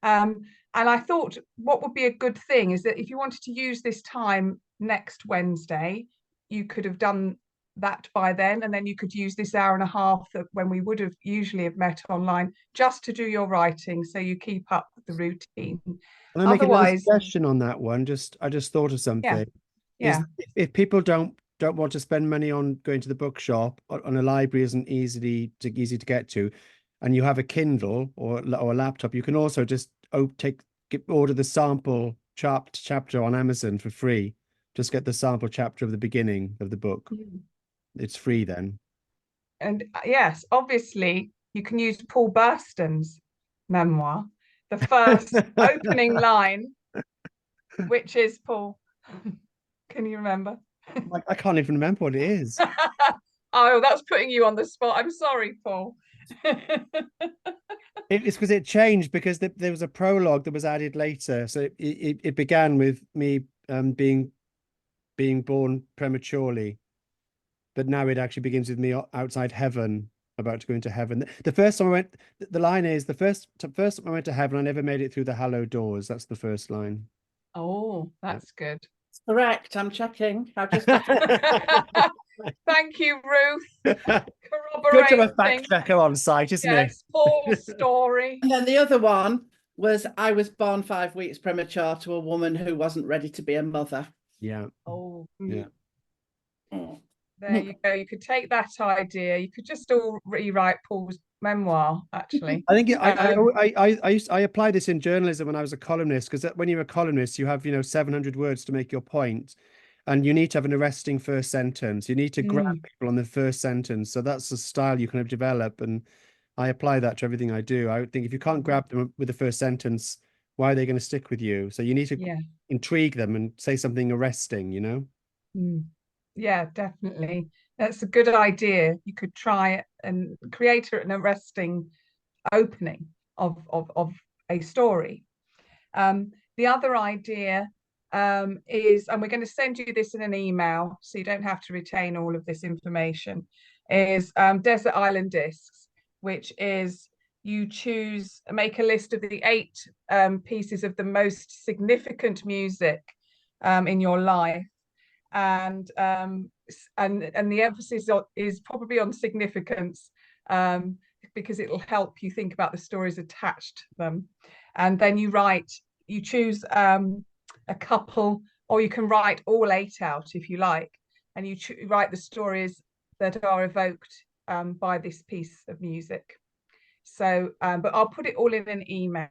And I thought what would be a good thing is that if you wanted to use this time next Wednesday, you could have done that by then, and then you could use this hour and a half that when we would have usually have met online just to do your writing, so you keep up the routine. Can I make another suggestion on that one? I just thought of something. Yeah. If people don't want to spend money on going to the bookshop, on a library isn't easy to get to, and you have a Kindle or a laptop, you can also just order the sample chapter on Amazon for free. Just get the sample chapter of the beginning of the book. It's free then. And yes, obviously you can use Paul Burston's memoir, the first opening line, which is, Paul, can you remember? I can't even remember what it is. Oh, that's putting you on the spot. I'm sorry, Paul. It's because it changed, because there was a prologue that was added later. So it began with me being born prematurely. but now it actually begins with me outside heaven, about to go into heaven. The first time I went, the line is first time I went to heaven, I never made it through the hallowed doors. That's the first line. Oh, that's good. Correct. I'm checking. I've just got Thank you, Ruth. Good to have a fact Corroborating. checker on site, isn't Yes, full story. And then the other one was I was born 5 weeks premature to a woman who wasn't ready to be a mother. Yeah. Oh, Yeah. there you go. You could take that idea. You could just all rewrite Paul's memoir, actually. I think I applied this in journalism when I was a columnist, because when you're a columnist, you have 700 words to make your point, and you need to have an arresting first sentence. You need to grab people on the first sentence. So that's the style you kind of develop, and I apply that to everything I do. I would think if you can't grab them with the first sentence, why are they going to stick with you? So you need to intrigue them and say something arresting, Yeah, definitely. That's a good idea. You could try it and create an arresting opening of a story. The other idea is, and we're going to send you this in an email, so you don't have to retain all of this information, is Desert Island Discs, which is you make a list of the 8 pieces of the most significant music in your life. And the emphasis is probably on significance, because it'll help you think about the stories attached to them. And then you choose a couple, or you can write all 8 out if you like, and you write the stories that are evoked by this piece of music. So, but I'll put it all in an email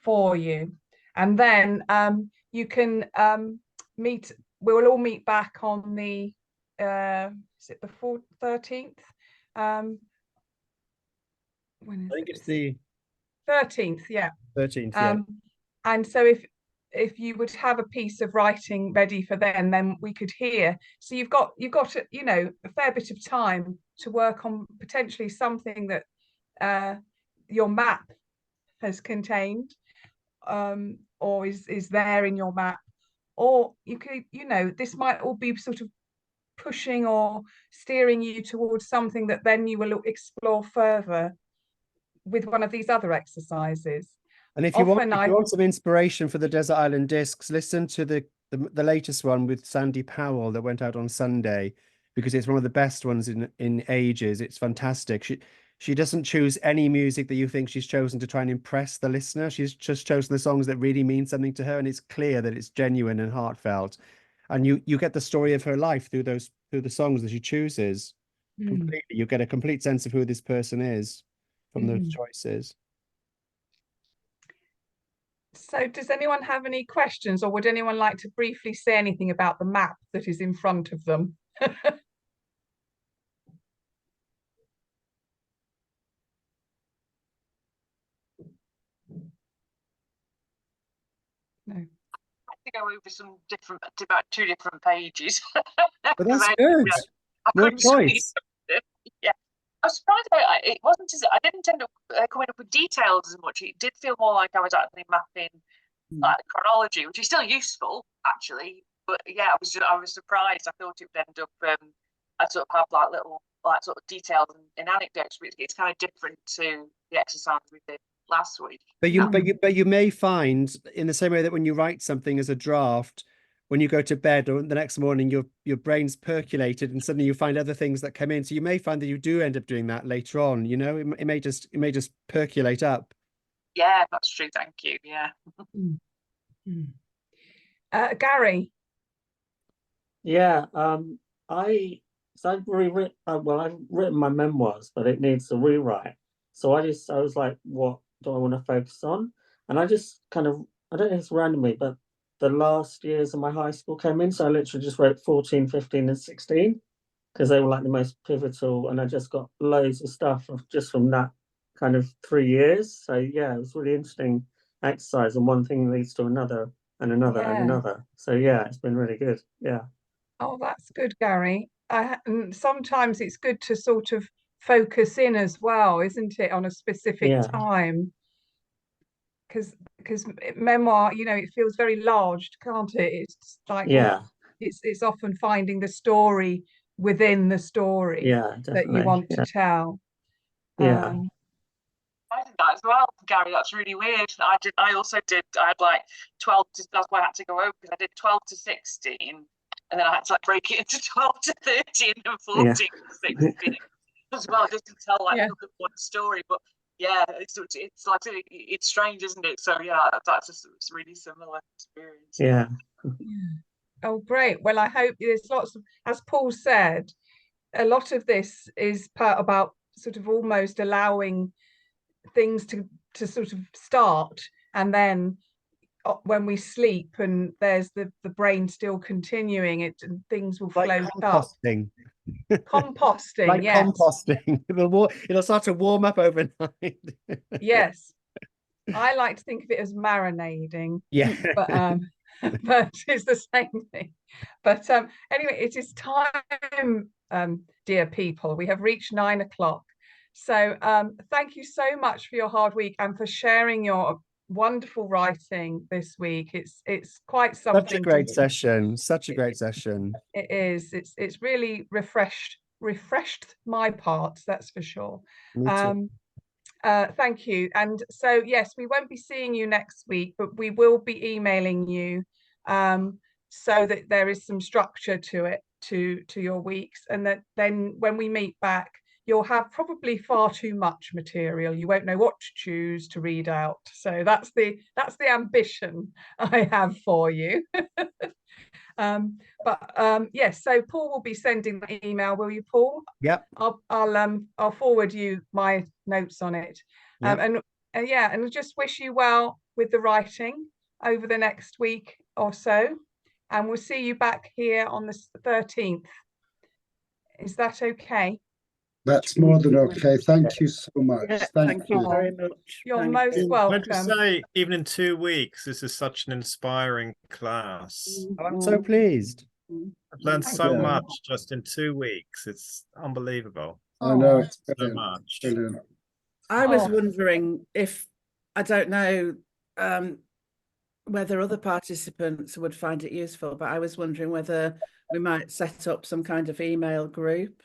for you, and then you can we'll all meet back on the is it the 13th? When is I think it? it's the 13th, yeah. 13th, yeah. And so if you would have a piece of writing ready for then we could hear. So you've got a fair bit of time to work on potentially something that your map has contained, or is there in your map, or you could, this might all be sort of pushing or steering you towards something that then you will explore further with one of these other exercises. And if you want some inspiration for the Desert Island Discs, listen to the latest one with Sandy Powell that went out on Sunday, because it's one of the best ones in ages. It's fantastic. She doesn't choose any music that you think she's chosen to try and impress the listener. She's just chosen the songs that really mean something to her, and it's clear that it's genuine and heartfelt. And you get the story of her life through the songs that she chooses. Completely. You get a complete sense of who this person is from those choices. So does anyone have any questions, or would anyone like to briefly say anything about the map that is in front of them? No. I have to go over about 2 different pages. But that's good. I No couldn't see choice. Yeah. I was surprised it wasn't I didn't end up coming up with details as much. It did feel more like I was actually mapping like chronology, which is still useful actually. But yeah, I was surprised. I thought it would end up I sort of have like little sort of details and anecdotes, but it's kind of different to the exercise we did last week. But you may find, in the same way that when you write something as a draft, when you go to bed or the next morning, your brain's percolated and suddenly you find other things that come in. So you may find that you do end up doing that later on. It may just percolate up. Yeah, that's true. Thank you. Yeah. Gary. Yeah. I've written my memoirs, but it needs a rewrite. So I was like, what do I want to focus on? And I just I don't know if it's randomly, but the last years of my high school came in. So I literally just wrote 14, 15 and 16 because they were like the most pivotal. And I just got loads of stuff just from that kind of 3 years. So yeah, it was really interesting exercise, and one thing leads to another and another and another. So yeah, it's been really good. Yeah. Oh, that's good, Gary. And sometimes it's good to sort of focus in as well, isn't it, on a specific time? Because memoir, it feels very large, can't it? It's like it's often finding the story within the story Yeah, that you definitely. want Yeah. to tell. Yeah. I did that as well, Gary. That's really weird. I had like 12 to, that's why I had to go over, because I did 12 to 16, and then I had to like break it into 12 to 13 and 14 to 16 as well, just to tell like another one story. But yeah, it's like, it's strange, isn't it? So yeah, it's really similar experience. Yeah. Oh, great. Well, I hope there's lots of, as Paul said, a lot of this is part about sort of almost allowing things to sort of start, and then when we sleep and there's the brain still continuing it, and things will Like float up. Composting, like yes. composting. It'll start to warm up overnight. Yes, I like to think of it as marinading. Yeah. But it's the same thing. But anyway, it is time, dear people. We have reached 9 o'clock. So thank you so much for your hard week and for sharing your wonderful writing this week. It's quite something. Such a great session. Such a great session. It is. It's really refreshed my parts, that's for sure. Me too. Thank you. And so yes, we won't be seeing you next week, but we will be emailing you, so that there is some structure to it, to your weeks, and that then when we meet back, you'll have probably far too much material. You won't know what to choose to read out. So that's the ambition I have for you. Yes, so Paul will be sending the email, will you, Paul? Yep. I'll forward you my notes on it. Yep. And just wish you well with the writing over the next week or so, and we'll see you back here on the 13th. Is that okay? That's more than okay. Thank you so much. Yeah, Thank you. very much. You're Thank most you. welcome. I'd say, even in 2 weeks, this is such an inspiring class. I'm so pleased. I've learned Thank so you. much just in 2 weeks. It's unbelievable. I know, Oh. it's So brilliant. much. Brilliant. I was Oh. wondering if, I don't know whether other participants would find it useful, but I was wondering whether we might set up some kind of email group.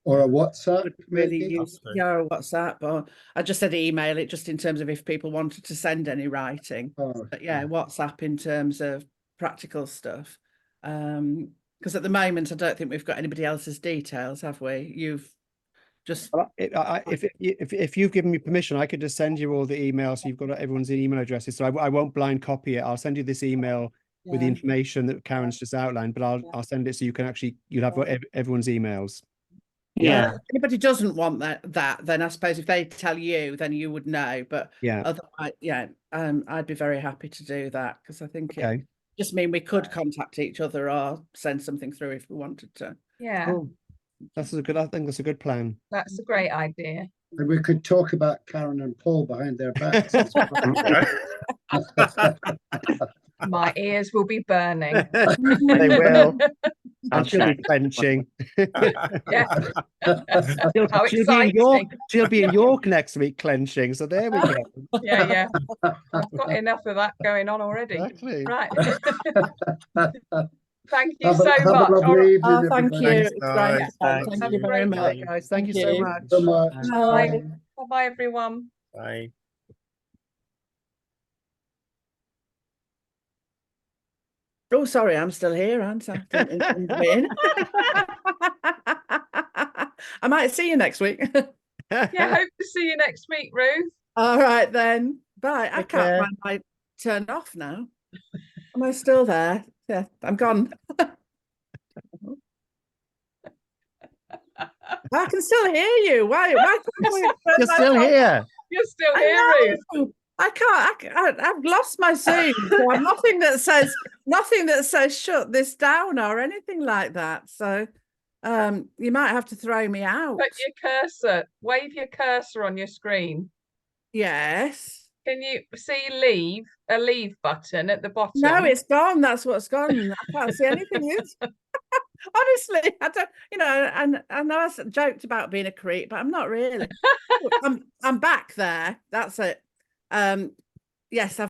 Or a WhatsApp, Would really maybe? use, yeah, or WhatsApp, or I just said email it, just in terms of if people wanted to send any writing. Oh, But yeah, WhatsApp in terms of practical stuff. Because at the moment, I don't think we've got anybody else's details, have we? You've just, If you've given me permission, I could just send you all the emails. So you've got everyone's email addresses. So I won't blind copy it. I'll send you this email with the yeah. information that Karen's just outlined, but I'll send it so you can you'll have everyone's emails. Yeah. If anybody doesn't want that, then I suppose if they tell you, then you would know. But Yeah. otherwise, yeah, I'd be very happy to do that, because I think Okay. it just mean we could contact each other or send something through if we wanted to. Yeah, Cool. I think that's a good plan. that's a great idea. and we could talk about Karen and Paul behind their backs as well. My ears will be burning. They will. I'll And she'll be check. clenching. Yeah. She'll, How she'll be in York. exciting. She'll be in York next week clenching. So there we go. Yeah. I've got enough of that going on already. Exactly. Right. Thank you Have so a much. lovely All right. evening, Thank everybody. you. Thanks, It's great. guys. Thanks. Thank Have you a very great much. day. Guys, thank you so you. much. So much. Bye. Bye, everyone. Bye. Oh, sorry, I'm still here, aren't I? Didn't come in. I might see you next week. Yeah, hope to see you next week, Ruth. All right then. Bye. I Take can't care. find my turn off now. Am I still there? Yeah, I'm gone. I can still hear you. Why can't we turn You're my still phone- here. You're still I here, Ruth. know. I can't. I've lost my Zoom. So I've nothing that says shut this down or anything like that. So you might have to throw me out. Put your cursor, wave your cursor on your screen. Yes. Can you see a leave button at the bottom? No, it's gone. That's what's gone. I can't see anything else. Honestly, I don't, and I know I joked about being a creep, but I'm not really. I'm back there. That's it. Yes, I've